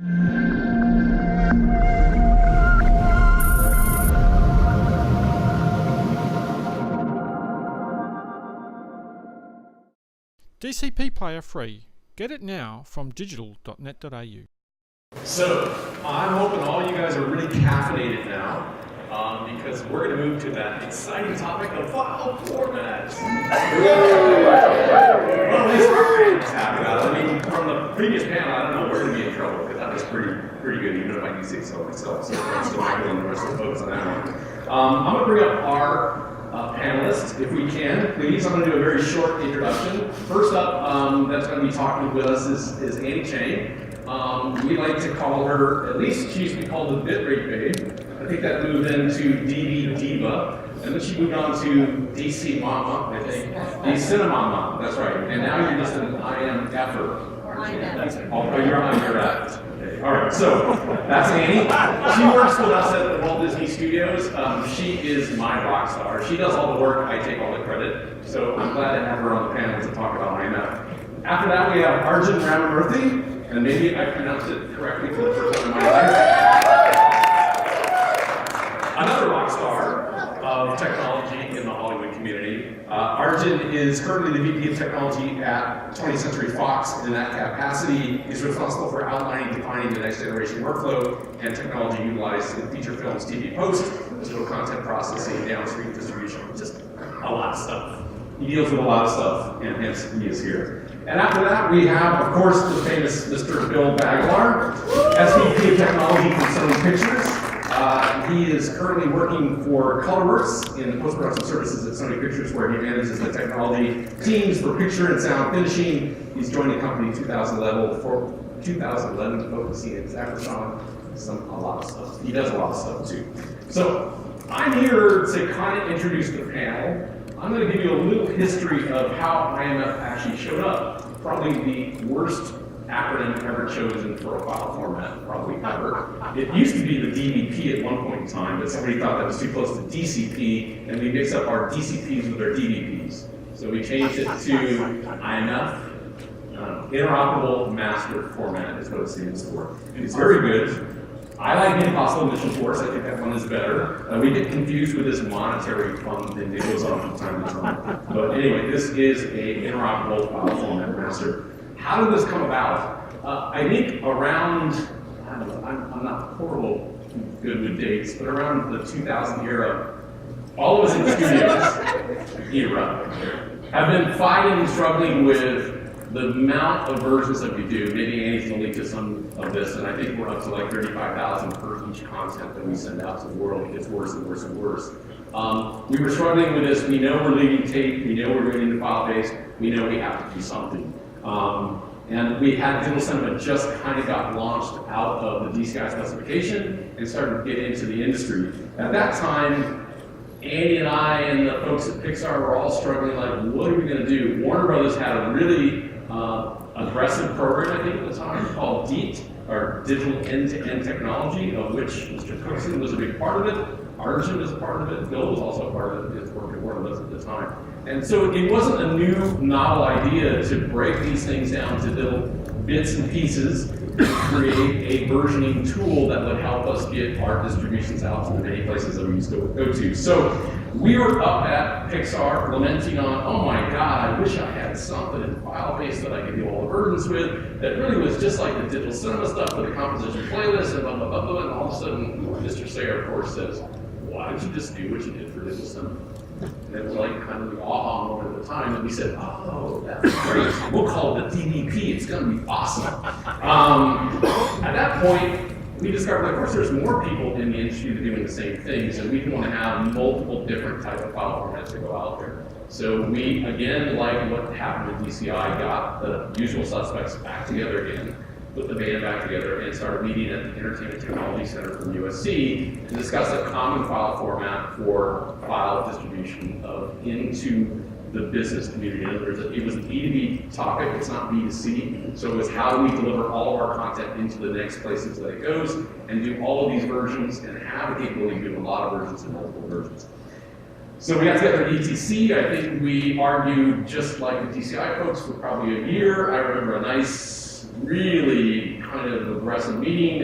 DCP Player free. Get it now from digital.net.au. So, I'm hoping all you guys are really caffeinated now, because we're going to move to that exciting topic of file formats. Well, at least our panel's happy about it. I mean, from the previous panel, I don't know, we're going to be in trouble, because that was pretty good, even if I do say so myself. So, I'm still not going to the rest of the folks on that one. I'm going to bring up our panelists, if we can, please. I'm going to do a very short introduction. First up, that's going to be talking with us is Annie Chang. We like to call her, at least she used to be called the bitrate babe. I think that moved into DB Diva, and then she moved on to DC Mama, I think. DC Mama, that's right. And now you're just an IMFer. Oh, you're on your left. All right, so that's Annie. She works with us at the Walt Disney Studios. She is my rock star. She does all the work, I take all the credit. So I'm glad to have her on the panel to talk about IMF. After that, we have Arjun Ramamurthy, and maybe I pronounced it correctly for the first time in my life. Another rock star of technology in the Hollywood community. Arjun is currently the VP of Technology at 20th Century Fox. In that capacity, he's responsible for outlining and defining the next generation workflow and technology utilized in feature films, TV post, digital content processing, downstream distribution, just a lot of stuff. He deals with a lot of stuff, and hence he is here. And after that, we have, of course, the famous Mr. Bill Baglar, SVP of Technology from Sony Pictures. He is currently working for Colorworks in post-production services at Sony Pictures, where he manages the technology teams for picture and sound finishing. He's joined the company in 2011, focusing exactly on a lot of stuff. He does a lot of stuff too. So I'm here to kind of introduce the panel. I'm going to give you a little history of how IMF actually showed up. Probably the worst acronym ever chosen for a file format, probably ever. It used to be the DVP at one point in time, but somebody thought that was too close to DCP, and we mixed up our DCPs with our DVPs. So we changed it to IMF, Interoperable Mastering Format is what it stands for. It's very good. I like the Impossible Mission Force. I think that one is better. We get confused with this monetary fund thing that goes on from time to time. But anyway, this is a interoperable file format master. How did this come about? I think around, I don't know, I'm not horrible good with dates, but around the 2000 era, all of us in the studios era have been fighting and struggling with the amount of versions that we do. Maybe Annie's going to link to some of this, and I think we're up to like 35,000 per each content that we send out to the world. It gets worse and worse and worse. We were struggling with this. We know we're leaving tape. We know we're going into file-based. We know we have to do something. And we had Digital Cinema just kind of got launched out of the DCI specification and started to get into the industry. At that time, Annie and I and the folks at Pixar were all struggling like, what are we going to do? Warner Brothers had a really aggressive program, I think, at the time called DEET, or Digital End-to-End Technology, of which Mr. Cookson was a big part of it. Arjun was a part of it. Bill was also a part of it. His work at Warner Brothers at the time. And so it wasn't a new, novel idea to break these things down to little bits and pieces, create a versioning tool that would help us get our distributions out to the many places that we used to go to. So we were up at Pixar lamenting on, oh my God, I wish I had something in file-based that I could do all the versions with that really was just like the Digital Cinema stuff with a composition playlist and blah, blah, blah, blah, and all of a sudden, Mr. Sayer, of course, says, why don't you just do what you did for Digital Cinema? And it was like kind of the aha moment at the time, and we said, oh, that's great. We'll call it the DVP. It's going to be awesome. At that point, we discovered, of course, there's more people in the industry doing the same things, and we want to have multiple different type of file formats that go out there. So we, again, like what happened with DCI, got the usual suspects back together again, put the band back together, and started meeting at the Entertainment Technology Center from USC to discuss a common file format for file distribution into the business community. In other words, it was a B2B topic, it's not B2C. So it was how do we deliver all of our content into the next places that it goes and do all of these versions and have the capability of doing a lot of versions and multiple versions. So we got together at ETC. I think we argued just like the DCI folks for probably a year. I remember a nice, really kind of aggressive meeting?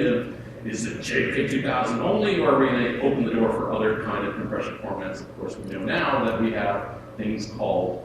Is it JPEG 2000 only, or are we going to open the door for other kind of compression formats? Of course, we know now that we have things called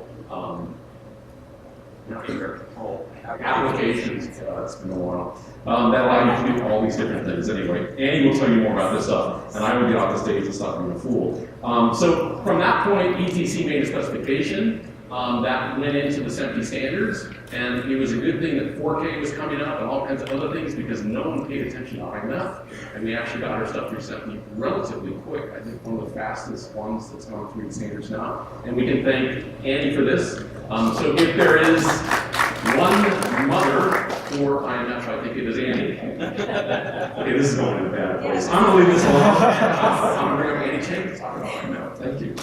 applications. It's been a while. That allow you to do all these different things. Anyway, Andy will tell you more about this stuff, and I will get off the stage and stop being a fool. So from that point, ETC made a specification that went into the SMPTE standards, and it was a good thing that 4K was coming up and all kinds of other things because no one paid attention to IMF, and we actually got our stuff through SMPTE relatively quick. I think one of the fastest ones that's gone through the standards now, and we can thank Andy for this. So if there is one mother for IMF, I think it is Andy. Okay, this is going in a bad place. I'm going to leave this alone. I'm going to bring up Andy Chang to talk about IMF. Thank you.